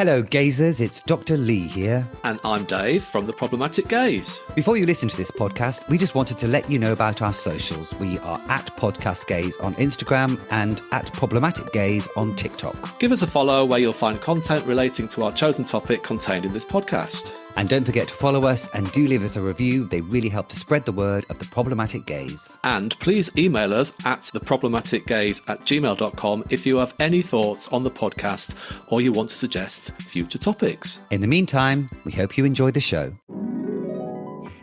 Hello, gazers. It's Dr. Lee here. And I'm Dave from The Problematic Gaze. Before you listen to this podcast, we just wanted to let you know about our socials. We are at Podcast Gaze on Instagram and at Problematic Gaze on TikTok. Give us a follow where you'll find content relating to our chosen topic contained in this podcast. And don't forget to follow us and do leave us a review. They really help to spread the word of The Problematic Gaze. And please email us at theproblematicgaze@gmail.com if you have any thoughts on the podcast or you want to suggest future topics. In the meantime, we hope you enjoy the show.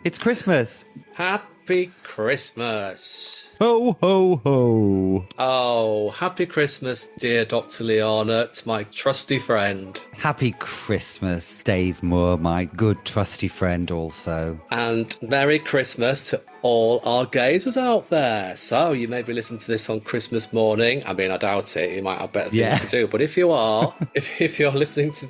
It's Christmas. Happy Christmas. Ho, ho, ho. Oh, happy Christmas, dear Dr. Lee Arnott, my trusty friend. Happy Christmas, Dave Moor, my good trusty friend also. And Merry Christmas to all our gazers out there. So you may be listening to this on Christmas morning. I mean, I doubt it. You might have better things to do. But if you are, if you're listening to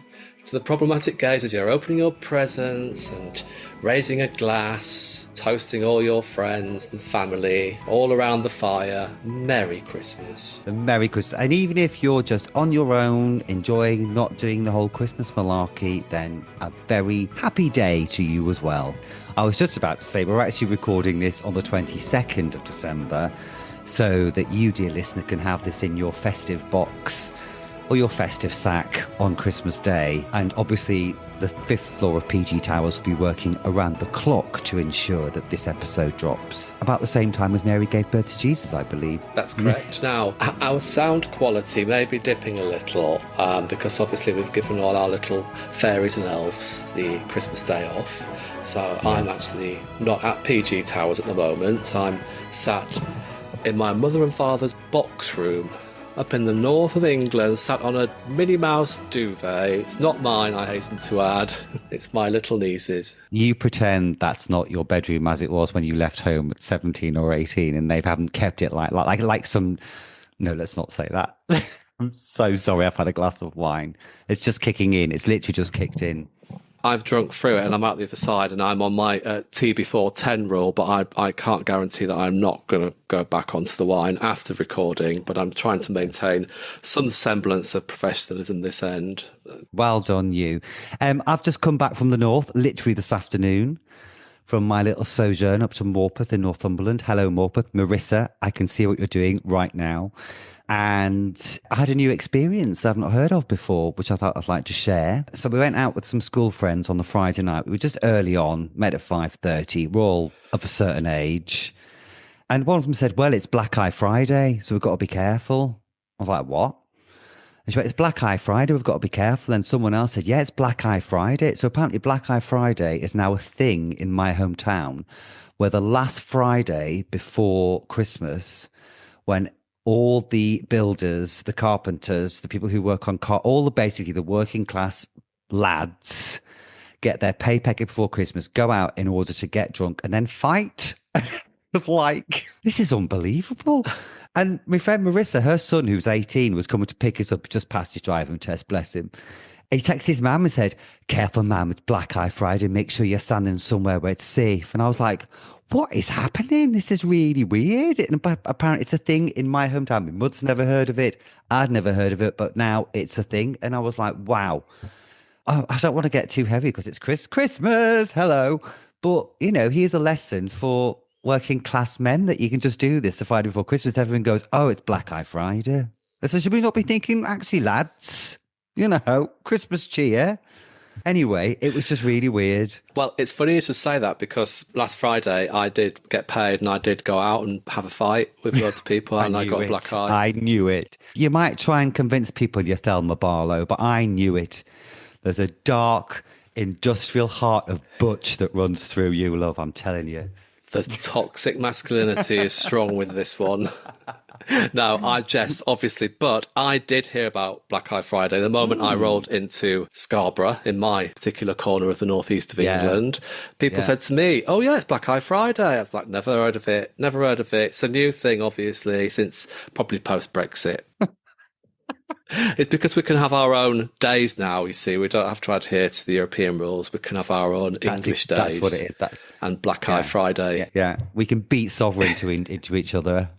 The Problematic Gaze as you're opening your presents and raising a glass, toasting all your friends and family all around the fire, Merry Christmas. Merry Christmas. And even if you're just on your own, enjoying not doing the whole Christmas malarkey, then a very happy day to you as well. I was just about to say, we're actually recording this on the 22nd of December, so that you, dear listener, can have this in your festive box or your festive sack on Christmas Day. And obviously the fifth floor of PG Towers will be working around the clock to ensure that this episode drops about the same time as Mary gave birth to Jesus, I believe. That's correct. Now, our sound quality may be dipping a little because obviously we've given all our little fairies and elves the Christmas day off. So yes. I'm actually not at PG Towers at the moment. I'm sat in my mother and father's box room up in the north of England, sat on a Minnie Mouse duvet. It's not mine, I hasten to add. It's my little niece's. You pretend that's not your bedroom as it was when you left home at 17 or 18, and they haven't kept it like some... No, let's not say that. I'm so sorry, I've had a glass of wine. It's just kicking in. It's literally just kicked in. I've drunk through it and I'm out the other side and I'm on my tea before 10 rule, but I can't guarantee that I'm not going to go back onto the wine after recording, but I'm trying to maintain some semblance of professionalism this end. Well done, you. I've just come back from the north, literally this afternoon, from my little sojourn up to Morpeth in Northumberland. Hello, Morpeth. Marissa, I can see what you're doing right now. And I had a new experience that I've not heard of before, which I thought I'd like to share. So we went out with some school friends on the Friday night. We were just early on, met at 5:30. We're all of a certain age. And one of them said, well, it's Black Eye Friday, so we've got to be careful. I was like, what? And she went, it's Black Eye Friday, we've got to be careful. And someone else said, yeah, it's Black Eye Friday. So apparently Black Eye Friday is now a thing in my hometown, where the last Friday before Christmas, when all the builders, the carpenters, the people who work on basically the working class lads get their pay packet before Christmas, go out in order to get drunk and then fight. It's like, this is unbelievable. And my friend Marissa, her son, who's 18, was coming to pick us up just past his driving test, bless him. He texted his mum and said, careful, mum, it's Black Eye Friday. Make sure you're standing somewhere where it's safe. And I was like, what is happening? This is really weird. And apparently it's a thing in my hometown. My mother's never heard of it. I'd never heard of it, but now it's a thing. And I was like, wow. Oh, I don't want to get too heavy because it's Christmas. Hello. But, here's a lesson for working class men that you can just do this the Friday before Christmas. Everyone goes, oh, it's Black Eye Friday. So should we not be thinking, actually, lads, Christmas cheer? Anyway, it was just really weird. Well, it's funny you should say that because last Friday I did get paid and I did go out and have a fight with lots of people and I got a black eye. I knew it. You might try and convince people you're Thelma Barlow, but I knew it. There's a dark, industrial heart of butch that runs through you, love, I'm telling you. The toxic masculinity is strong with this one. No, I jest, obviously, but I did hear about Black Eye Friday the moment I rolled into Scarborough, in my particular corner of the northeast of England. People said to me, oh, yeah, it's Black Eye Friday. I was like, never heard of it. It's a new thing, obviously, since probably post-Brexit. It's because we can have our own days now, you see. We don't have to adhere to the European rules. We can have our own English days. That's what it is. And Black Eye Friday. Yeah. We can beat sovereignty into each other.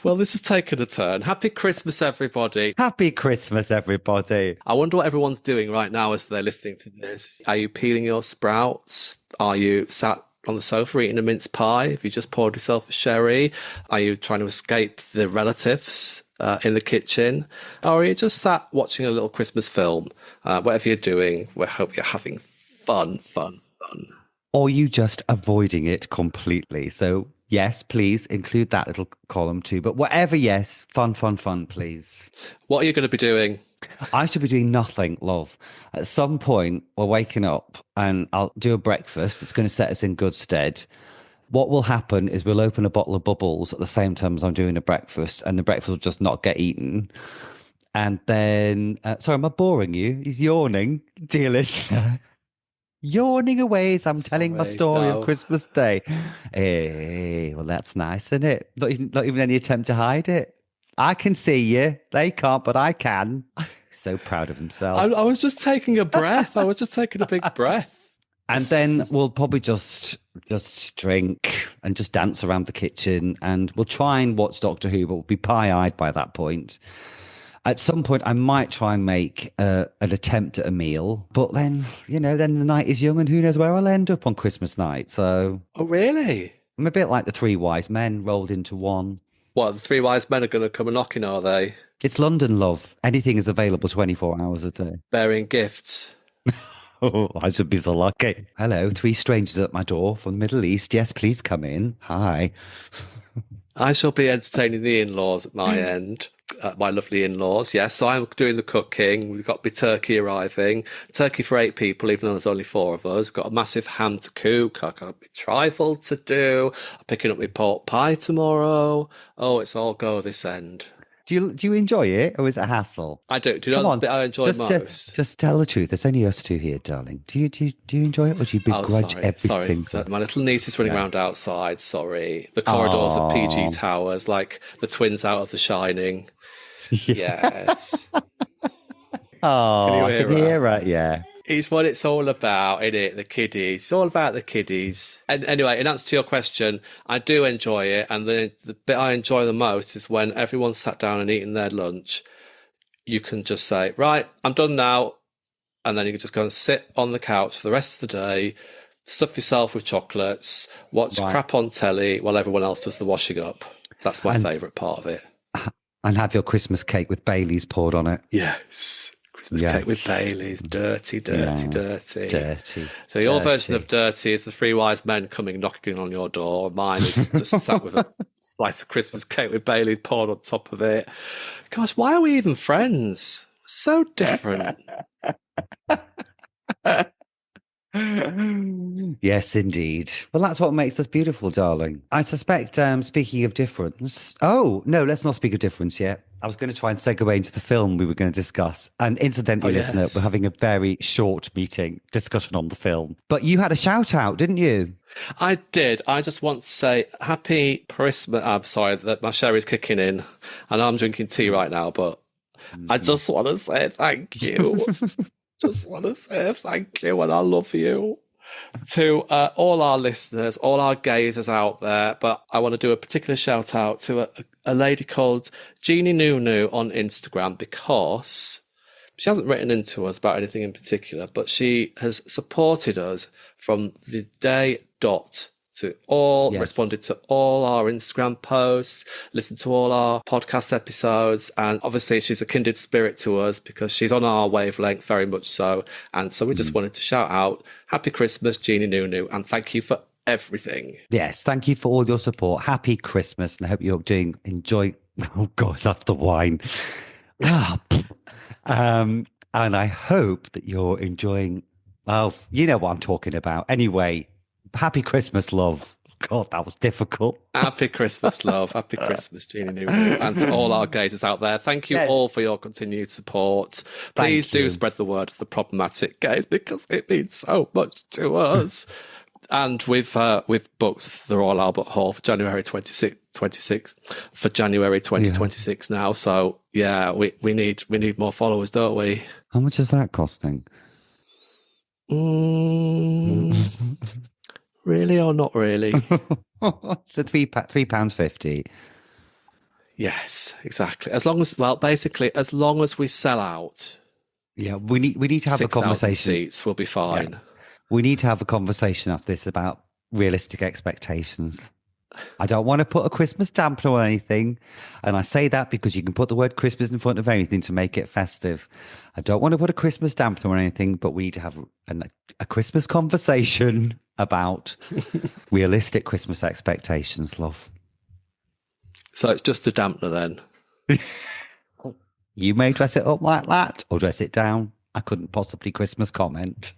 Well, this has taken a turn. Happy Christmas, everybody. Happy Christmas, everybody. I wonder what everyone's doing right now as they're listening to this. Are you peeling your sprouts? Are you sat on the sofa eating a mince pie? Have you just poured yourself a sherry? Are you trying to escape the relatives in the kitchen? Or are you just sat watching a little Christmas film? Whatever you're doing, we hope you're having fun. Or you just avoiding it completely. So yes, please include that little column too. But whatever, yes, fun, please. What are you going to be doing? I should be doing nothing, love. At some point, we're waking up and I'll do a breakfast. It's going to set us in good stead. What will happen is we'll open a bottle of bubbles at the same time as I'm doing a breakfast, and the breakfast will just not get eaten. And then, sorry, am I boring you? He's yawning, dear listener. Yawning away as I'm telling my story of Christmas Day. Hey, well, that's nice, isn't it? Not even any attempt to hide it. I can see you. They can't, but I can. So proud of himself. I was just taking a breath. I was just taking a big breath. And then we'll probably just drink and just dance around the kitchen, and we'll try and watch Doctor Who, but we'll be pie-eyed by that point. At some point, I might try and make an attempt at a meal, but then, then the night is young and who knows where I'll end up on Christmas night. So, oh, really? I'm a bit like the three wise men rolled into one. What, the three wise men are going to come a knocking, are they? It's London, love. Anything is available 24 hours a day. Bearing gifts. Oh, I should be so lucky. Hello, three strangers at my door from the Middle East. Yes, please come in. Hi. I shall be entertaining the in-laws at my end. My lovely in-laws, yes. So I'm doing the cooking. We've got my turkey arriving. Turkey for 8 people, even though there's only 4 of us. Got a massive ham to cook. I've got a trifle to do. I'm picking up my pork pie tomorrow. Oh, it's all go this end. Do you enjoy it, or is it a hassle? I do. Do you know the bit I enjoy most? Just tell the truth. There's only us two here, darling. Do you enjoy it, or do you begrudge everything? Sorry. My little niece is running around outside. Sorry. The corridors of PG Towers, like the twins out of The Shining. Yes. Oh, I can hear it, yeah. It's what it's all about, isn't it? The kiddies. It's all about the kiddies. And anyway, in answer to your question, I do enjoy it. And the bit I enjoy the most is when everyone's sat down and eating their lunch. You can just say, right, I'm done now. And then you can just go and sit on the couch for the rest of the day, stuff yourself with chocolates, watch crap on telly while everyone else does the washing up. That's my favourite part of it. And have your Christmas cake with Baileys poured on it. Yes. Christmas cake with Baileys. Dirty. So your version of dirty is the three wise men coming knocking on your door. Mine is just sat with a slice of Christmas cake with Baileys poured on top of it. Gosh, why are we even friends? So different. Yes, indeed. Well, that's what makes us beautiful, darling. I suspect, speaking of difference... Oh, no, let's not speak of difference yet. I was going to try and segue into the film we were going to discuss. And incidentally, listener, we're having a very short discussion on the film. But you had a shout out, didn't you? I did. I just want to say happy Christmas. I'm sorry that my sherry's kicking in. I know I'm drinking tea right now, but I just want to say thank you. Just want to say thank you and I love you to all our listeners, all our gazers out there. But I want to do a particular shout out to a lady called Jeannie Nunu on Instagram, because she hasn't written into us about anything in particular, but she has supported us from the day dot to all, responded to all our Instagram posts, listened to all our podcast episodes, and obviously she's a kindred spirit to us because she's on our wavelength, very much so. And so we just wanted to shout out, Happy Christmas, Jeannie Nunu, and thank you for everything. Yes, thank you for all your support. Happy Christmas, and I hope you're enjoy. Oh God, that's the wine. And I hope that you're enjoying. Oh, you know what I'm talking about. Anyway. Happy Christmas, love. God, that was difficult. Happy Christmas, love. Happy Christmas, Jeannie Newman. And to all our gazers out there, thank you all for your continued support. Please do spread the word of the problematic gays, because it means so much to us. And we've booked the Royal Albert Hall for January 26 for January 2026 now. So yeah, we need more followers, don't we? How much is that costing? Really or not really? It's a £3.50. Yes, exactly. As long as, well, basically, as long as we sell out Yeah, we need to have a 6,000 conversation. seats, we'll be Yeah, fine. we need to have a conversation after this about realistic expectations. I don't want to put a Christmas dampener or anything. And I say that because you can put the word Christmas in front of anything to make it festive. I don't want to put a Christmas dampener or anything, but we need to have a Christmas conversation about realistic Christmas expectations, love. So it's just a dampener then. You may dress it up like that or dress it down. I couldn't possibly Christmas comment.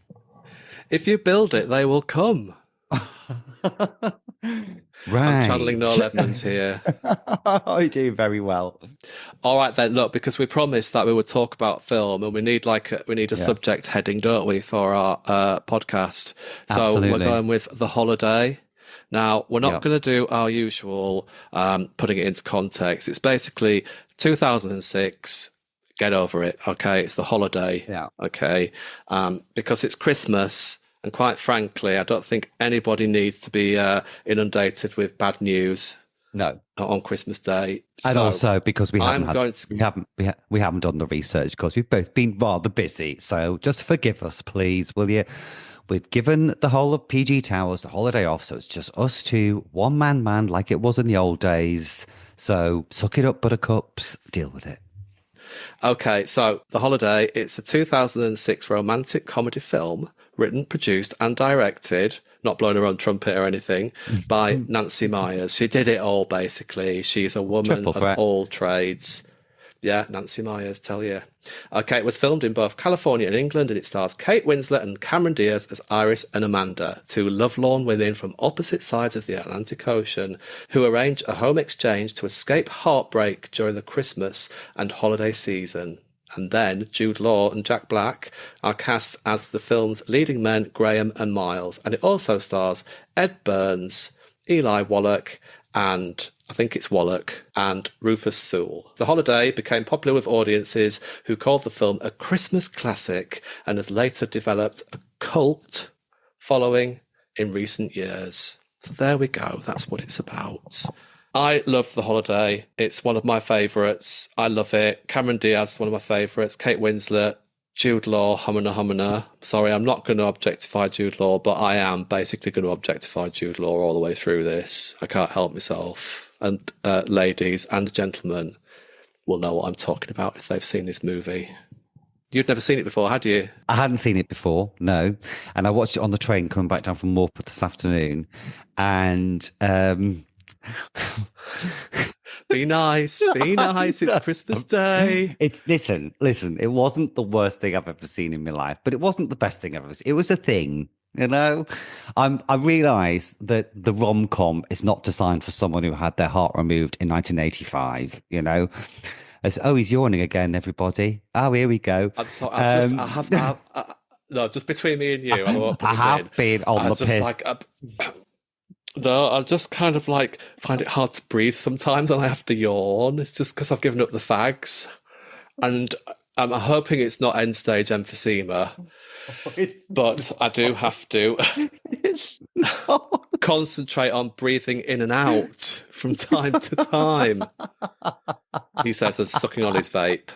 If you build it, they will come. Right. I'm channeling Noel Edmonds here. I do very well. All right then, look, because we promised that we would talk about film, and we need a subject heading, don't we, for our podcast? So Absolutely. we're going with The Holiday. Now, we're not going to do our usual putting it into context. It's basically 2006. Get over it, okay? It's The Holiday, okay? Because it's Christmas. And quite frankly, I don't think anybody needs to be inundated with bad news. No, on Christmas Day. And so also because we haven't to... we haven't done the research because we've both been rather busy. So just forgive us, please, will you? We've given the whole of PG Towers the holiday off, so it's just us two, one man, like it was in the old days. So suck it up, buttercups. Deal with it. Okay, so The Holiday, it's a 2006 romantic comedy film written, produced and directed, not blowing her own trumpet or anything, by Nancy Myers. She did it all, basically. She's a woman of all trades. Yeah, Nancy Myers, tell you. Okay, it was filmed in both California and England, and it stars Kate Winslet and Cameron Diaz as Iris and Amanda, two lovelorn women from opposite sides of the Atlantic Ocean who arrange a home exchange to escape heartbreak during the Christmas and holiday season. And then Jude Law and Jack Black are cast as the film's leading men, Graham and Miles. And it also stars Ed Burns, Eli Wallach, and I think it's Wallach, and Rufus Sewell. The Holiday became popular with audiences who called the film a Christmas classic and has later developed a cult following in recent years. So there we go. That's what it's about. I love The Holiday. It's one of my favourites. I love it. Cameron Diaz is one of my favourites. Kate Winslet, Jude Law, humana. Sorry, I'm not going to objectify Jude Law, but I am basically going to objectify Jude Law all the way through this. I can't help myself. And ladies and gentlemen will know what I'm talking about if they've seen this movie. You'd never seen it before, had you? I hadn't seen it before, no. And I watched it on the train coming back down from Moor this afternoon. And... Be nice, it's Christmas Day. Listen, it wasn't the worst thing I've ever seen in my life, but it wasn't the best thing I've ever seen. It was a thing, you know. I realised that the rom-com is not designed for someone who had their heart removed in 1985, you know. He's yawning again, everybody. Oh, here we go. I'm sorry, no, just between me and you, I have been on the piss. No, I just kind of like find it hard to breathe sometimes and I have to yawn. It's just because I've given up the fags. And I'm hoping it's not end stage emphysema. But I do have to concentrate on breathing in and out from time to time. He says as sucking on his vape.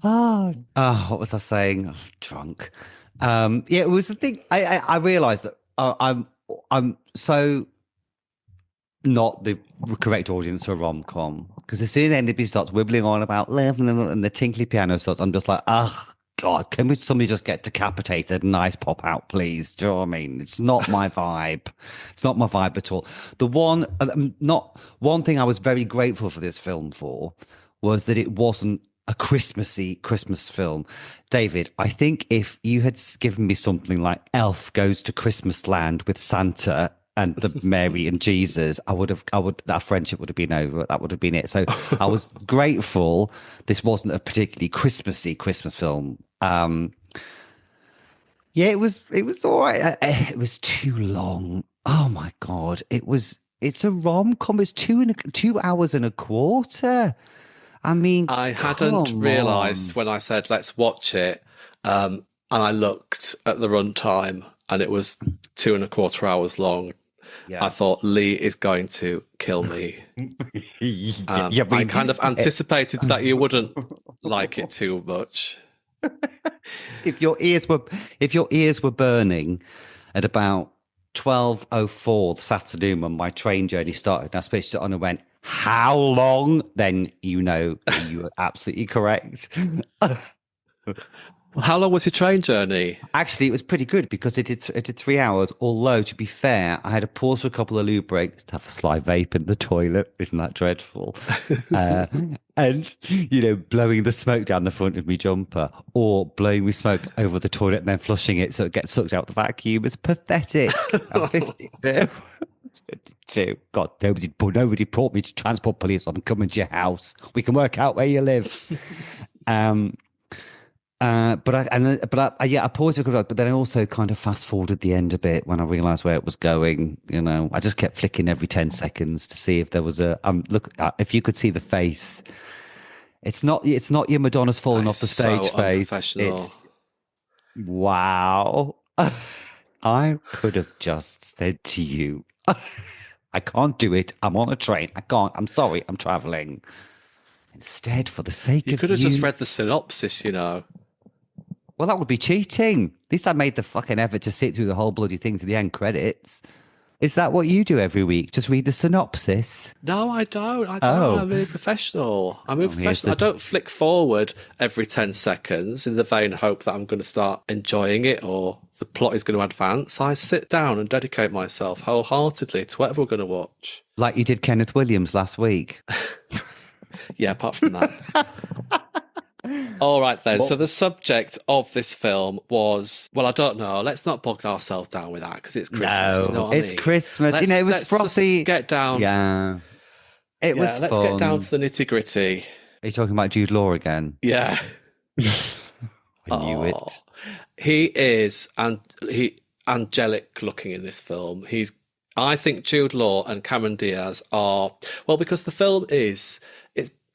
What was I saying? Oh, drunk. It was the thing. I realised that I'm so not the correct audience for a rom-com because as soon as anybody starts wibbling on about love and the tinkly piano starts, I'm just like, oh God, can somebody just get decapitated and nice pop out, please? Do you know what I mean? It's not my vibe. It's not my vibe at all. One thing I was very grateful for this film for was that it wasn't a Christmassy Christmas film. David, I think if you had given me something like Elf Goes to Christmas Land with Santa and the Mary and Jesus, that friendship would have been over. That would have been it. So I was grateful this wasn't a particularly Christmassy Christmas film. It was all right. It was too long. Oh my God. It's a rom-com. It's 2 hours and a quarter. I mean, I hadn't realised when I said, let's watch it. And I looked at the runtime and it was 2.25 hours long. I thought Lee is going to kill me. I kind of anticipated that you wouldn't like it too much. if your ears were burning at about 12:04 this afternoon when my train journey started, and I switched it on and went, "How long?" Then you know you were absolutely correct. How long was your train journey? Actually, it was pretty good because it did 3 hours. Although, to be fair, I had to pause for a couple of loo breaks to have a sly vape in the toilet. Isn't that dreadful? And, blowing the smoke down the front of my jumper or blowing me smoke over the toilet and then flushing it so it gets sucked out the vacuum. It's pathetic. I'm 52. 52. God, nobody brought me to transport police. I'm coming to your house. We can work out where you live. But I paused a couple, but then I also kind of fast forwarded the end a bit when I realised where it was going. I just kept flicking every 10 seconds to see if there was if you could see the face. It's not your Madonna's fallen off the stage face. It's wow. I could have just said to you, I can't do it. I'm on a train. I can't. I'm sorry. I'm travelling. Instead, for the sake of you could have just read the synopsis, Well, that would be cheating. At least I made the fucking effort to sit through the whole bloody thing to the end credits. Is that what you do every week? Just read the synopsis? No, I don't. I'm a professional. I don't flick forward every 10 seconds in the vain hope that I'm going to start enjoying it or the plot is going to advance. I sit down and dedicate myself wholeheartedly to whatever we're going to watch. Like you did Kenneth Williams last week. Yeah, apart from that. All right, then. So the subject of this film was, well, I don't know. Let's not bog ourselves down with that because it's Christmas. No, it's Christmas. It was frothy. Get down. Yeah. It was Let's fun. get down to the nitty gritty. Are you talking about Jude Law again? Yeah. I knew it. He is angelic looking in this film. I think Jude Law and Cameron Diaz are, well, because the film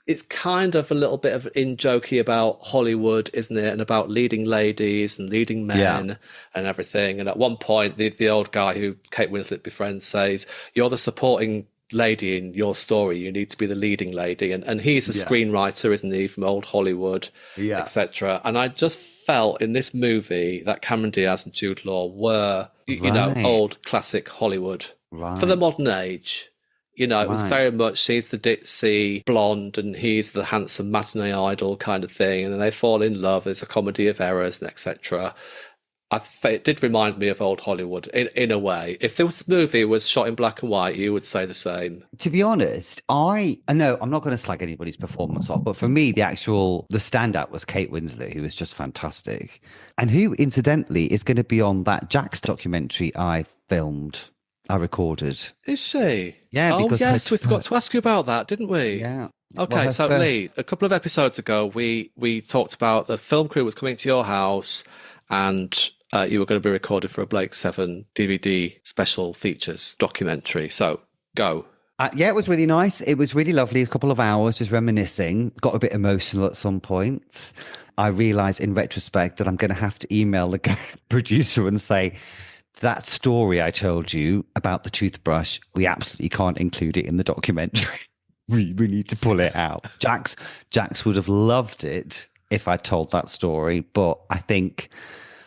it's kind of a little bit of in-jokey about Hollywood, isn't it? And about leading ladies and leading men and everything. And at one point, the old guy who Kate Winslet befriends says, "You're the supporting lady in your story. You need to be the leading lady." And he's a screenwriter, isn't he, from old Hollywood, etc. And I just felt in this movie that Cameron Diaz and Jude Law were, old classic Hollywood for the modern age. It was very much, she's the ditzy blonde and he's the handsome matinee idol kind of thing. And then they fall in love. It's a comedy of errors and etc. It did remind me of old Hollywood in a way. If this movie was shot in black and white, you would say the same. To be honest, I know I'm not going to slag anybody's performance off, but for me, the standout was Kate Winslet, who was just fantastic. And who, incidentally, is going to be on that Jax documentary I recorded. Is she? Yeah. Oh, yes, we forgot to ask you about that, didn't we? Yeah. Okay, so Lee, a couple of episodes ago, we talked about the film crew was coming to your house and you were going to be recorded for a Blake 7 DVD special features documentary. So, go. Yeah, it was really nice. It was really lovely. A couple of hours just reminiscing. Got a bit emotional at some points. I realised in retrospect that I'm going to have to email the producer and say, that story I told you about the toothbrush, we absolutely can't include it in the documentary. we need to pull it out. Jax would have loved it if I told that story, but I think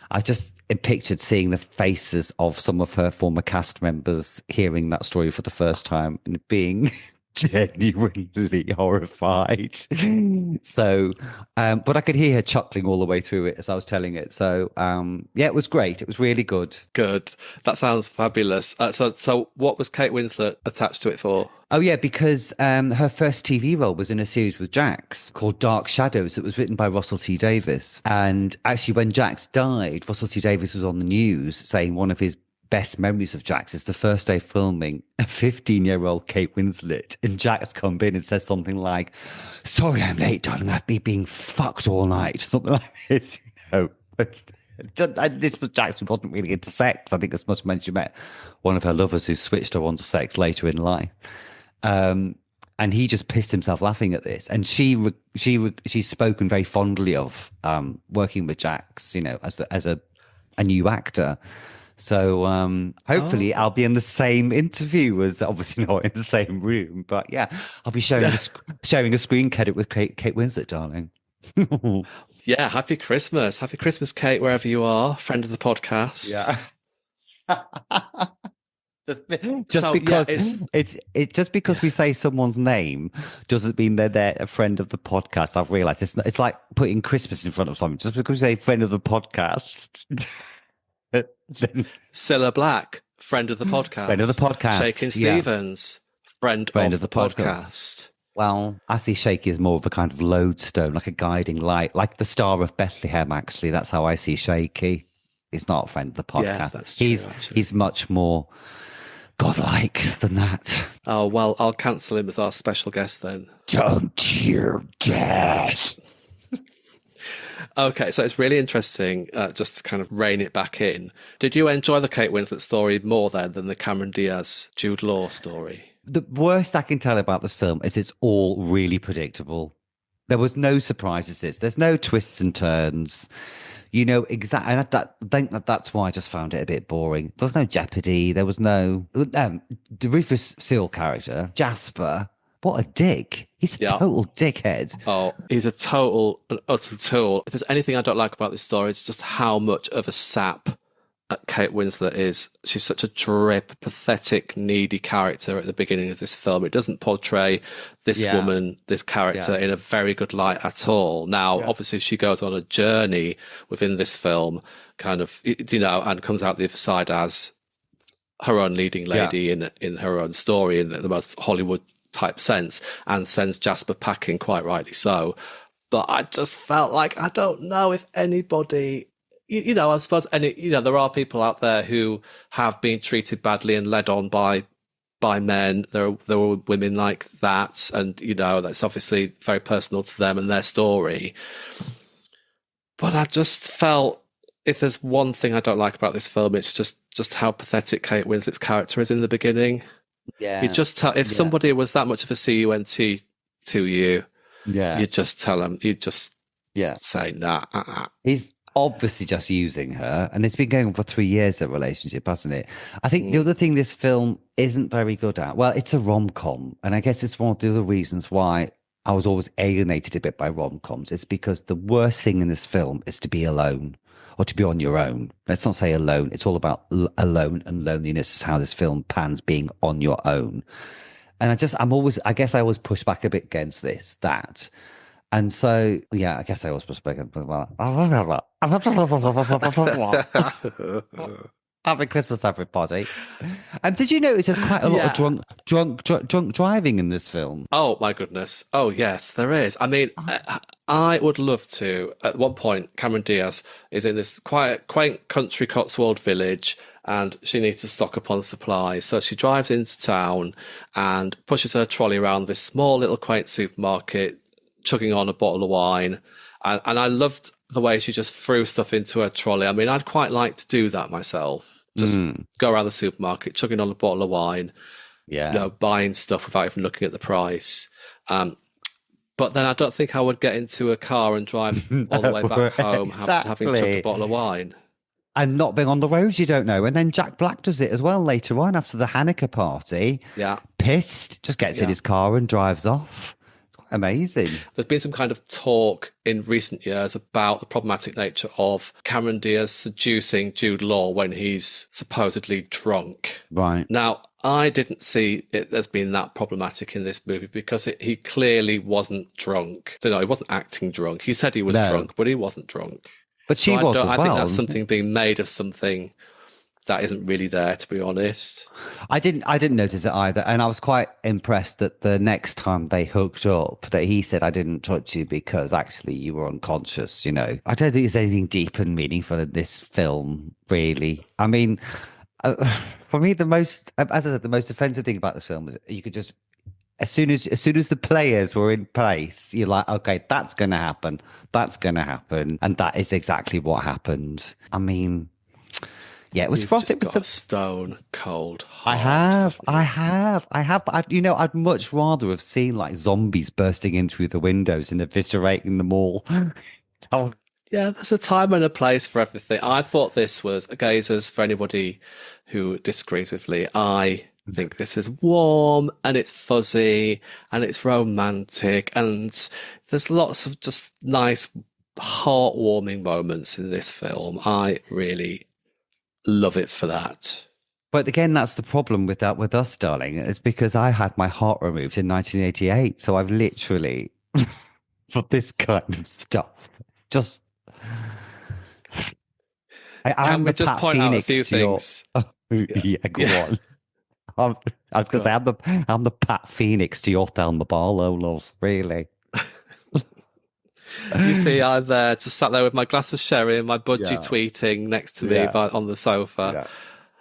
I just pictured seeing the faces of some of her former cast members hearing that story for the first time and being genuinely horrified. So, but I could hear her chuckling all the way through it as I was telling it. So, it was great. It was really good. Good. That sounds fabulous. So what was Kate Winslet attached to it for? Oh, yeah, because her first TV role was in a series with Jax called Dark Shadows. It was written by Russell T Davies. And actually, when Jax died, Russell T Davies was on the news saying one of his best memories of Jax is the first day filming a 15-year-old Kate Winslet. And Jax comes in and says something like, "Sorry, I'm late, darling. I've been being fucked all night." Something like this. This was Jax who wasn't really into sex. I think this must have meant she met one of her lovers who switched her onto sex later in life. And he just pissed himself laughing at this. And she's spoken very fondly of working with Jax, as a new actor. So hopefully Oh. I'll be in the same interview as obviously not in the same room, but yeah, I'll be sharing a screen credit with Kate Winslet, darling. Yeah, happy Christmas. Happy Christmas, Kate, wherever you are, friend of the podcast. Yeah. Just So yeah, because just because we say someone's name doesn't mean they're a friend of the podcast. I've realized it's like putting Christmas in front of something. Just because we say friend of the podcast, then Cilla Black, friend of the friend of the podcast. podcast. Shakin' Yeah, Stevens, friend friend of of the the podcast. podcast. Well, I see Shaky as more of a kind of lodestone, like a guiding light, like the Star of Bethlehem. Actually, that's how I see Shaky. He's not a friend of the Yeah, podcast. that's true, actually. He's much more godlike than that. Oh, well, I'll cancel him as our special guest then. Don't you dare! Okay, so it's really interesting, just to kind of rein it back in. Did you enjoy the Kate Winslet story more then than the Cameron Diaz Jude Law story? The worst I can tell about this film is it's all really predictable. There was no surprises. There's no twists and turns. You know exactly. And I think that's why I just found it a bit boring. There was no jeopardy. There was no the Rufus Sewell character, Jasper. What a dick! He's a total dickhead. Oh, he's a total, an utter tool. If there's anything I don't like about this story, it's just how much of a sap Kate Winslet is. She's such a drip, pathetic, needy character at the beginning of this film. It doesn't portray this woman, this character, in a very good light at all. Now, obviously, she goes on a journey within this film, kind of, you know, and comes out the other side as her own leading lady in her own story in the most Hollywood type sense, and sends Jasper packing, quite rightly so. But I just felt like, I don't know if anybody, you know, I suppose there are people out there who have been treated badly and led on by men. There were women like that, and you know, that's obviously very personal to them and their story. But I just felt, if there's one thing I don't like about this film, it's just how pathetic Kate Winslet's character is in the beginning. Yeah, You just tell, if somebody was that much of a cunt to you, you just tell them, you just say, nah. He's obviously just using her, and it's been going on for 3 years, their relationship, hasn't it? I think the other thing this film isn't very good at, well, it's a rom-com, and I guess it's one of the other reasons why I was always alienated a bit by rom-coms. It's because the worst thing in this film is to be alone, or to be on your own. Let's not say alone. It's all about alone, and loneliness is how this film pans being on your own. And I guess I always push back a bit against that. And so, yeah, I guess I always push back. Happy Christmas, everybody. And did you notice there's quite a lot of drunk driving in this film? Oh, my goodness. Oh, yes, there is. I mean, I would love to. At one point, Cameron Diaz is in this quaint country Cotswold village, and she needs to stock up on supplies. So she drives into town and pushes her trolley around this small little quaint supermarket, chugging on a bottle of wine. And I loved the way she just threw stuff into her trolley. I mean, I'd quite like to do that myself. Just go around the supermarket, chugging on a bottle of wine, you know, buying stuff without even looking at the price. But then I don't think I would get into a car and drive all the way back home, having chugged a bottle of wine. And not being on the roads, you don't know. And then Jack Black does it as well later on after the Hanukkah party. Yeah. Pissed, just gets in his car and drives off. Amazing. There's been some kind of talk in recent years about the problematic nature of Cameron Diaz seducing Jude Law when he's supposedly drunk. Right. Now, I didn't see it as being that problematic in this movie because he clearly wasn't drunk. So, no, he wasn't acting drunk. He said he was drunk, but he wasn't drunk. But she was as well. I think that's something being made of something that isn't really there, to be honest. I didn't notice it either, and I was quite impressed that the next time they hooked up, that he said, "I didn't touch you because actually you were unconscious." You know, I don't think there's anything deep and meaningful in this film, really. I mean, for me, as I said, the most offensive thing about this film is you could just, as soon as the players were in place, you're like, okay, that's going to happen, and that is exactly what happened. I mean. Yeah, it was frosty. It was a stone cold heart. I have. But I'd much rather have seen like zombies bursting in through the windows and eviscerating them all. Yeah, there's a time and a place for everything. I thought this was, gazers, for anybody who disagrees with Lee, I think this is warm and it's fuzzy and it's romantic and there's lots of just nice, heartwarming moments in this film. I really love it for that. But again, that's the problem with that with us, darling. It's because I had my heart removed in 1988. So I've literally, for this kind of stuff, just... Can we just point out a few things? Yeah, go on. I was going to say, I'm the Pat Phoenix to your Thelma Barlow, love, really. You see, I'm there, just sat there with my glass of sherry and my budgie tweeting next to me on the sofa.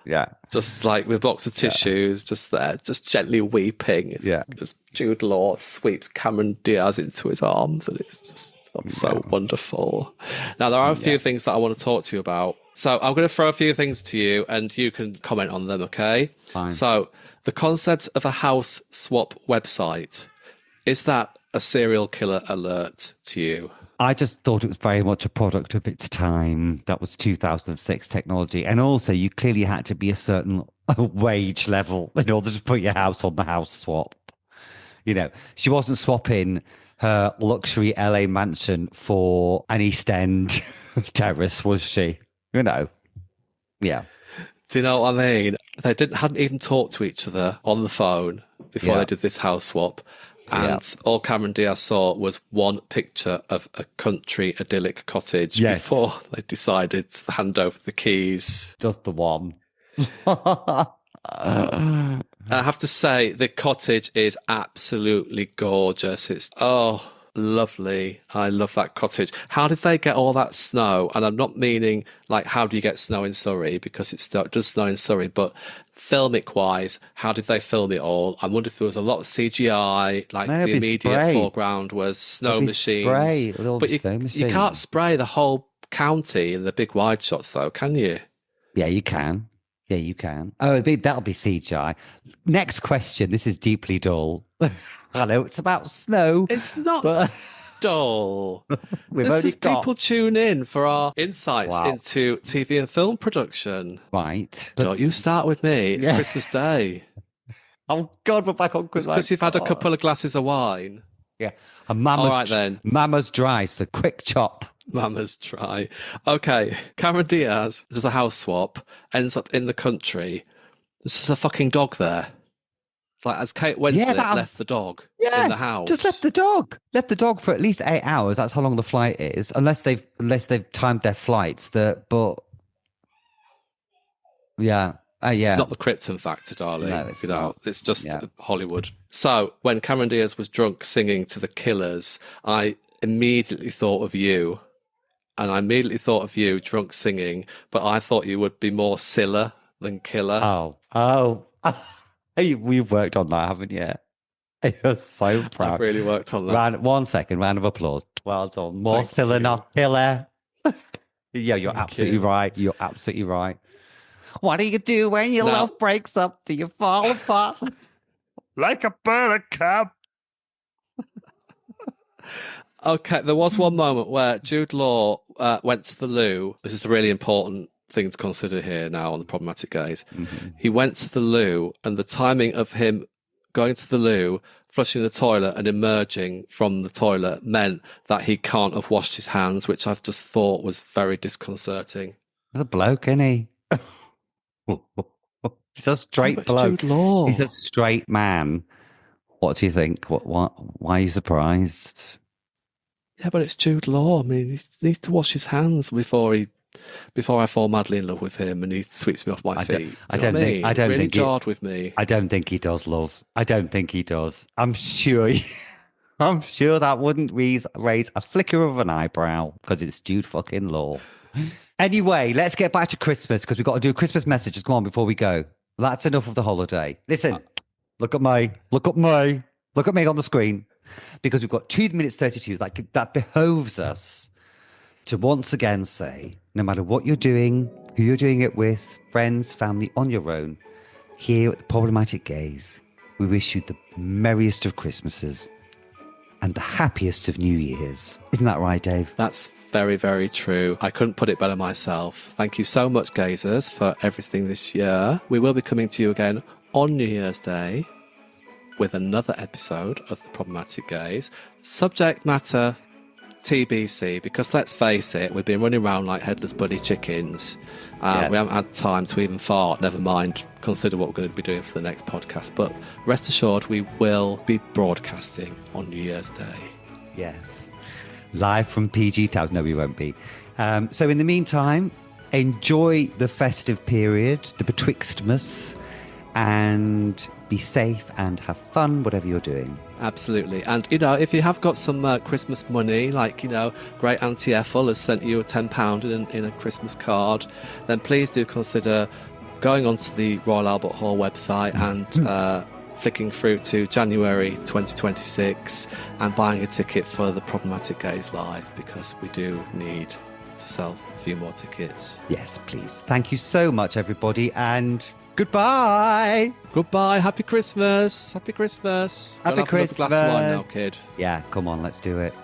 Yeah. Just like with a box of tissues, just there, just gently weeping as Jude Law sweeps Cameron Diaz into his arms, and it's just so wonderful. Now, there are a few things that I want to talk to you about. So I'm going to throw a few things to you, and you can comment on them, okay? Fine. So the concept of a house swap website, is that a serial killer alert to you? I just thought it was very much a product of its time. That was 2006 technology. And also, you clearly had to be a certain wage level in order to put your house on the house swap. You know, she wasn't swapping her luxury LA mansion for an East End terrace, was she? You know, yeah. Do you know what I mean? They hadn't even talked to each other on the phone before they did this house swap. And all Cameron Diaz saw was one picture of a country idyllic cottage before they decided to hand over the keys. Just the one. I have to say, the cottage is absolutely gorgeous. It's, lovely. I love that cottage. How did they get all that snow? And I'm not meaning, like, how do you get snow in Surrey? Because it does snow in Surrey, but filmic-wise, how did they film it all? I wonder if there was a lot of CGI, like the immediate foreground was snow machines. But you can't spray the whole county in the big wide shots, though, can you? Yeah, you can. Yeah, you can. Oh, that'll be CGI. Next question. This is deeply dull. I know it's about snow. It's not dull. People tune in for our insights into TV and film production. Right. Don't you start with me. It's Christmas Day. Oh, God, we're back on Christmas. Because you've had a couple of glasses of wine. Yeah. And Mama's dry, so quick chop. Mama's dry. Okay. Cameron Diaz does a house swap, ends up in the country. There's just a fucking dog there. It's like, as Kate Winslet left the dog in the house. Just let the dog. Let the dog for at least 8 hours. That's how long the flight is, unless they've timed their flights. It's not the Krypton factor, darling. No, it's not. It's just Hollywood. So when Cameron Diaz was drunk singing to the Killers, I immediately thought of you, and I immediately thought of you drunk singing. But I thought you would be more Scylla than Killer. Oh. We've worked on that, haven't you? You're so proud. I've really worked on that. 1 second, round of applause. Well done. More Scylla, not killer. Yeah, you're absolutely right. You're absolutely right. What do you do when your love breaks up? Do you fall apart? Like a buttercup. Okay, there was one moment where Jude Law went to the loo. This is a really important thing to consider here now on the problematic gaze. Mm-hmm. He went to the loo, and the timing of him going to the loo, flushing the toilet and emerging from the toilet meant that he can't have washed his hands, which I've just thought was very disconcerting. He's a bloke, isn't he? He's a straight bloke. Jude Law. He's a straight man. What do you think? Why are you surprised? Yeah, but it's Jude Law. I mean, he needs to wash his hands before I fall madly in love with him and he sweeps me off my feet. I don't think he jarred with me. I don't think he does, love. I don't think he does. I'm sure that wouldn't raise a flicker of an eyebrow because it's Jude fucking Law. Anyway, let's get back to Christmas because we've got to do Christmas messages. Come on, before we go. That's enough of the holiday. Listen, look at me on the screen because we've got 2 minutes 32. That behoves us to once again say, no matter what you're doing, who you're doing it with, friends, family, on your own, here at the Problematic Gaze, we wish you the merriest of Christmases. and the happiest of New Years. Isn't that right, Dave? That's very, very true. I couldn't put it better myself. Thank you so much, Gazers, for everything this year. We will be coming to you again on New Year's Day with another episode of The Problematic Gaze. Subject matter TBC, because let's face it, we've been running around like headless bloody chickens. Yes. We haven't had time to even fart, never mind consider what we're going to be doing for the next podcast. But rest assured, we will be broadcasting on New Year's Day. Yes. Live from PG Town. No, we won't be. So in the meantime, enjoy the festive period, the betwixtmas, and be safe and have fun, whatever you're doing. Absolutely. And, if you have got some Christmas money, like, great Auntie Ethel has sent you a £10 in a Christmas card, then please do consider going onto the Royal Albert Hall website and flicking through to January 2026 and buying a ticket for the Problematic Gaze Live, because we do need to sell a few more tickets. Yes, please. Thank you so much, everybody, and goodbye. Goodbye. Happy Christmas. Happy Christmas. Happy Go and have another Christmas. glass of wine now, kid. Yeah, come on, let's do it.